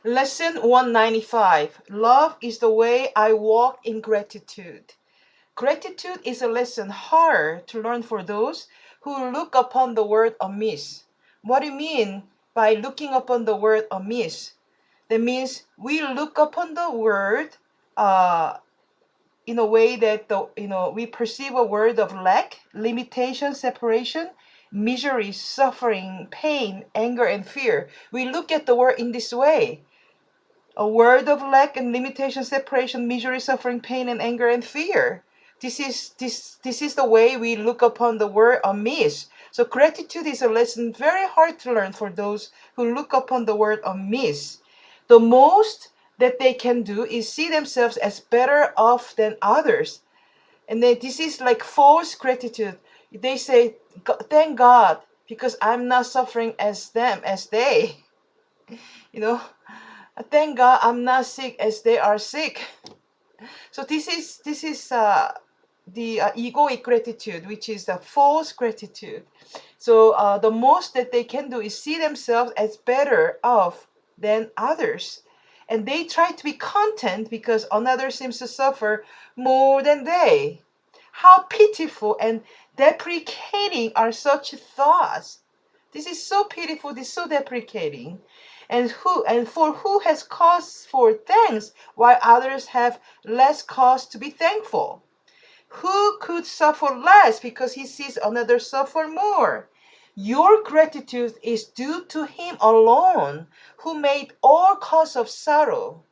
Lesson 195. Love is the way I walk in gratitude. Gratitude is a lesson hard to learn for those who look upon the word amiss. What do you mean by looking upon the word amiss? That means we look upon the word uh, in a way that we perceive a word of lack, limitation, separation, misery, suffering, pain, anger, and fear. We look at the word in this way. A word of lack and limitation, separation, misery, suffering, pain, and anger and fear. This is the way we look upon the word amiss. So gratitude is a lesson very hard to learn for those who look upon the word amiss. The most that they can do is see themselves as better off than others. And then this is like false gratitude. They say, thank God, because I'm not suffering as them, as they. You know, thank God I'm not sick as they are sick. So this is the egoic gratitude, which is the false gratitude. So the most that they can do is see themselves as better off than others, and they try to be content because another seems to suffer more than they. How pitiful and deprecating are such thoughts. This is so pitiful, this is so deprecating. And for who has cause for thanks while others have less cause to be thankful? Who could suffer less because he sees another suffer more? Your gratitude is due to him alone, who made all cause of sorrow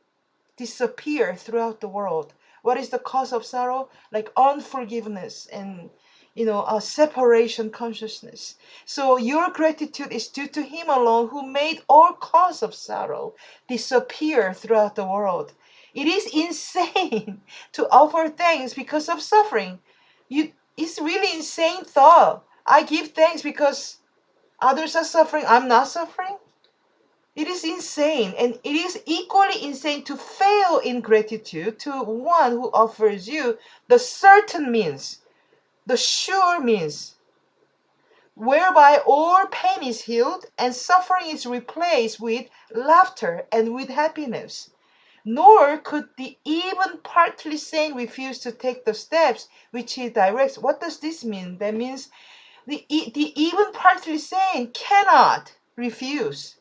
disappear throughout the world. What is the cause of sorrow? Like unforgiveness and a separation consciousness. So your gratitude is due to him alone who made all cause of sorrow disappear throughout the world. It is insane to offer thanks because of suffering. It's really insane thought. I give thanks because others are suffering. I'm not suffering. It is insane, and it is equally insane to fail in gratitude to one who offers you the certain means, the sure means, whereby all pain is healed and suffering is replaced with laughter and with happiness. Nor could the even partly sane refuse to take the steps which he directs. What does this mean? That means the even partly sane cannot refuse.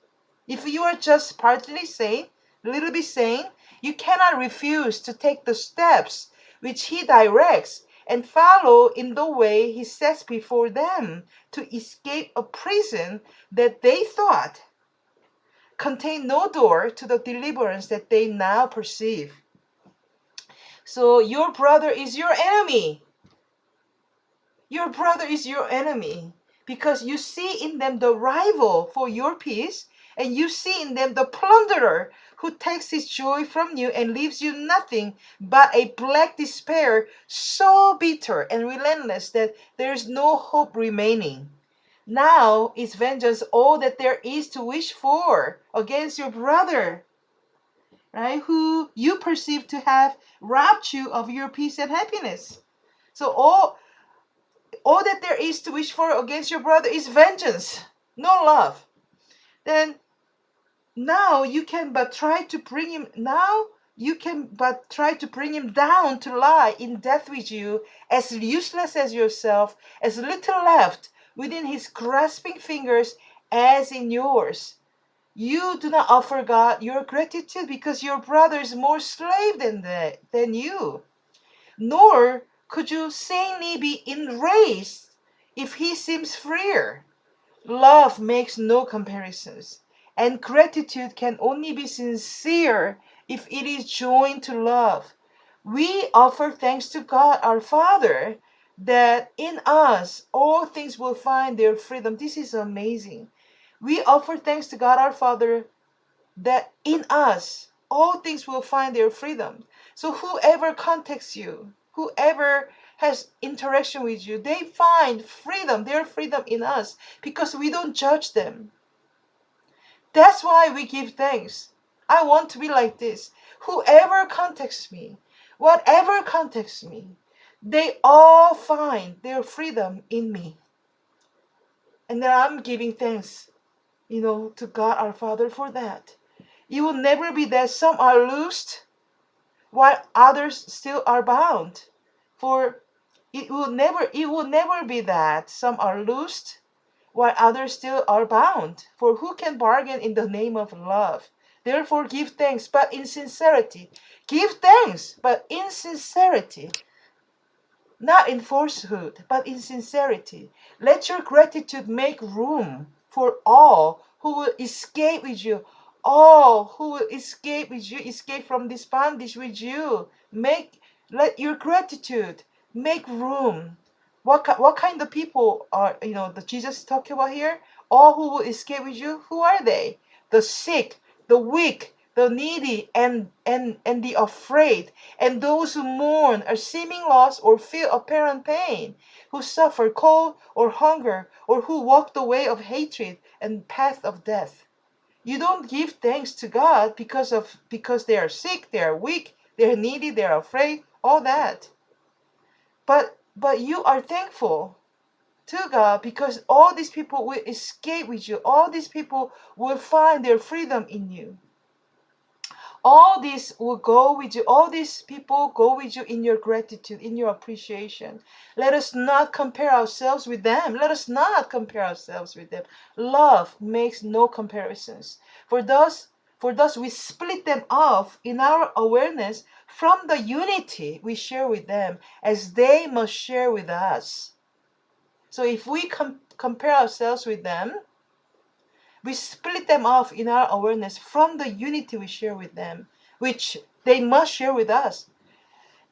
If you are just partly sane, a little bit sane, you cannot refuse to take the steps which he directs and follow in the way he sets before them to escape a prison that they thought contained no door to the deliverance that they now perceive. So your brother is your enemy. Your brother is your enemy because you see in them the rival for your peace, and you see in them the plunderer who takes his joy from you and leaves you nothing but a black despair so bitter and relentless that there is no hope remaining. Now is vengeance all that there is to wish for against your brother, right? Who you perceive to have robbed you of your peace and happiness. So all that there is to wish for against your brother is vengeance, no love. Then now you can but try to bring him now you can but try to bring him down to lie in death with you, as useless as yourself, as little left within his grasping fingers as in yours. You do not offer God your gratitude because your brother is more slave than you. Nor could you sanely be enraged if he seems freer. Love makes no comparisons, and gratitude can only be sincere if it is joined to love. We offer thanks to God our Father that in us all things will find their freedom. This is amazing. We offer thanks to God our Father that in us all things will find their freedom. So whoever contacts you, whoever has interaction with you, they find freedom, their freedom in us, because we don't judge them. That's why we give thanks. I want to be like this. Whoever contacts me, whatever contacts me, they all find their freedom in me. And then I'm giving thanks, to God our Father for that. It will never be that some are loosed while others still are bound. For it will never be that some are loosed while others still are bound. For who can bargain in the name of love? Therefore give thanks, but in sincerity. Give thanks, but in sincerity. Not in falsehood, but in sincerity. Let your gratitude make room for all who will escape with you. All who will escape with you, escape from this bondage with you. Let your gratitude make room. What kind of people are the Jesus talking about here? All who will escape with you. Who are they? The sick, the weak, the needy, and the afraid, and those who mourn a seeming loss or feel apparent pain, who suffer cold or hunger, or who walk the way of hatred and path of death. You don't give thanks to God because they are sick, they are weak, they are needy, they are afraid, all that. But you are thankful to God because all these people will escape with you. All these people will find their freedom in you. All this will go with you. All these people go with you in your gratitude, in your appreciation. Let us not compare ourselves with them. Let us not compare ourselves with them. Love makes no comparisons. For thus we split them off in our awareness from the unity we share with them, as they must share with us. So if we compare ourselves with them, we split them off in our awareness from the unity we share with them, which they must share with us.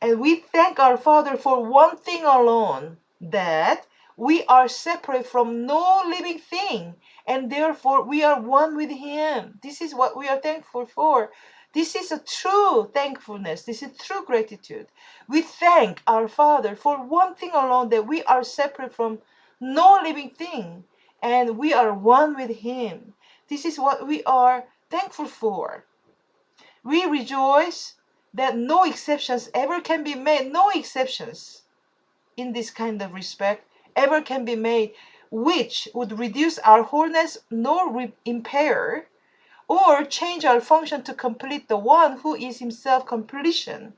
And we thank our Father for one thing alone, that we are separate from no living thing, and therefore we are one with Him. This is what we are thankful for. This is a true thankfulness. This is true gratitude. We thank our Father for one thing alone, that we are separate from no living thing, and we are one with Him. This is what we are thankful for. We rejoice that no exceptions ever can be made, no exceptions in this kind of respect ever can be made, which would reduce our wholeness nor impair or change our function to complete the one who is Himself completion.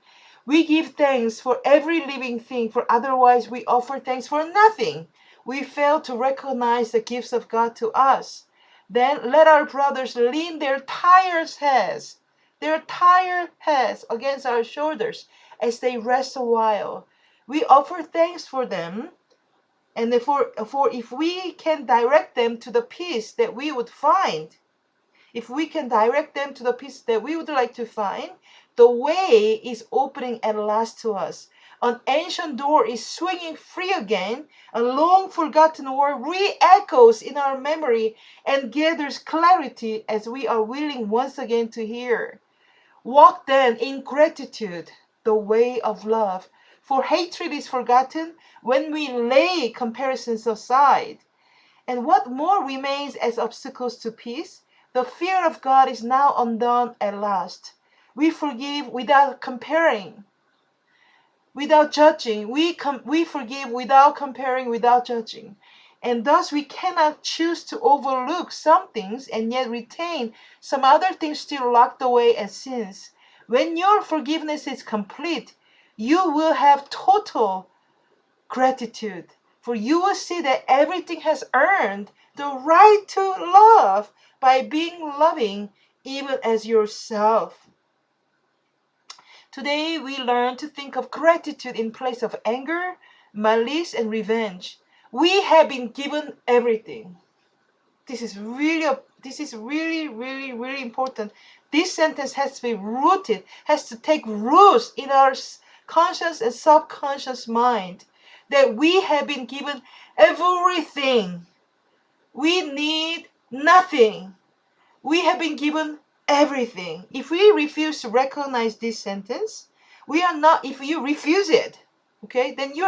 We give thanks for every living thing, for otherwise we offer thanks for nothing. We fail to recognize the gifts of God to us. Then let our brothers lean their tired heads against our shoulders as they rest a while. We offer thanks for them, and for if we can direct them to the peace that we would find. If we can direct them to the peace that we would like to find, the way is opening at last to us. An ancient door is swinging free again. A long forgotten word re-echoes in our memory and gathers clarity as we are willing once again to hear. Walk then in gratitude, the way of love. For hatred is forgotten when we lay comparisons aside. And what more remains as obstacles to peace? The fear of God is now undone at last. We forgive without comparing, without judging. We forgive without comparing, without judging. And thus we cannot choose to overlook some things and yet retain some other things still locked away as sins. When your forgiveness is complete, you will have total gratitude, for you will see that everything has earned the right to love by being loving even as yourself. Today we learn to think of gratitude in place of anger, malice, and revenge. We have been given everything. This is really important. This sentence has to be rooted, has to take roots in our conscious and subconscious mind, that we have been given everything. We need nothing. We have been given everything. If we refuse to recognize this sentence, if you refuse it, okay, then we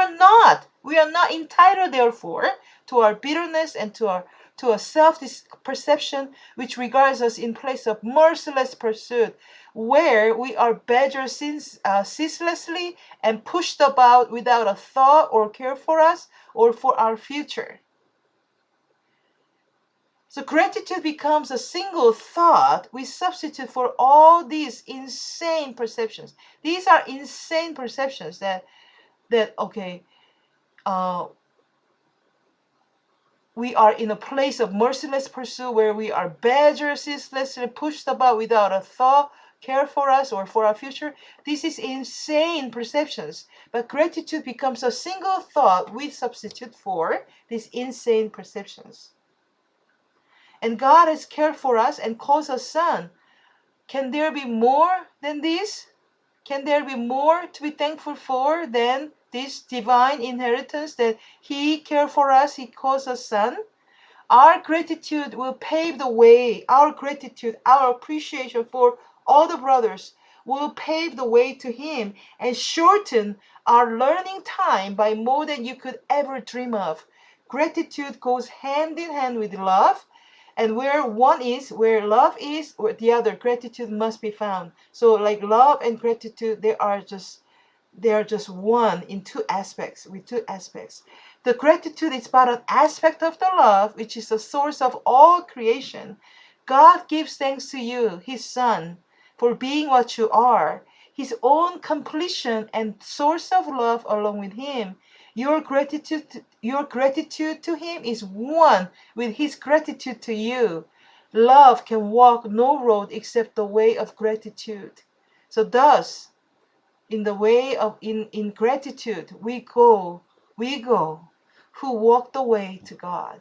are not entitled, therefore, to our bitterness and to a self-perception which regards us in place of merciless pursuit, where we are badgered ceaselessly and pushed about without a thought or care for us or for our future. So gratitude becomes a single thought we substitute for all these insane perceptions. These are insane perceptions that okay, uh, we are in a place of merciless pursuit where we are badgered, ceaselessly pushed about without a thought, care for us or for our future. This is insane perceptions. But gratitude becomes a single thought we substitute for these insane perceptions. And God has cared for us and calls us son. Can there be more than this? Can there be more to be thankful for than this divine inheritance that He cared for us, He calls us son? Our gratitude will pave the way. Our gratitude, our appreciation for all the brothers will pave the way to Him and shorten our learning time by more than you could ever dream of. Gratitude goes hand in hand with love. And where one is, where love is, where the other, gratitude must be found. So like love and gratitude, they are just one in two aspects, with two aspects. The gratitude is but an aspect of the love, which is the source of all creation. God gives thanks to you, His Son, for being what you are, His own completion and source of love along with Him. Your gratitude to Him is one with His gratitude to you. Love can walk no road except the way of gratitude. So thus, in the way of in gratitude we go who walk the way to God.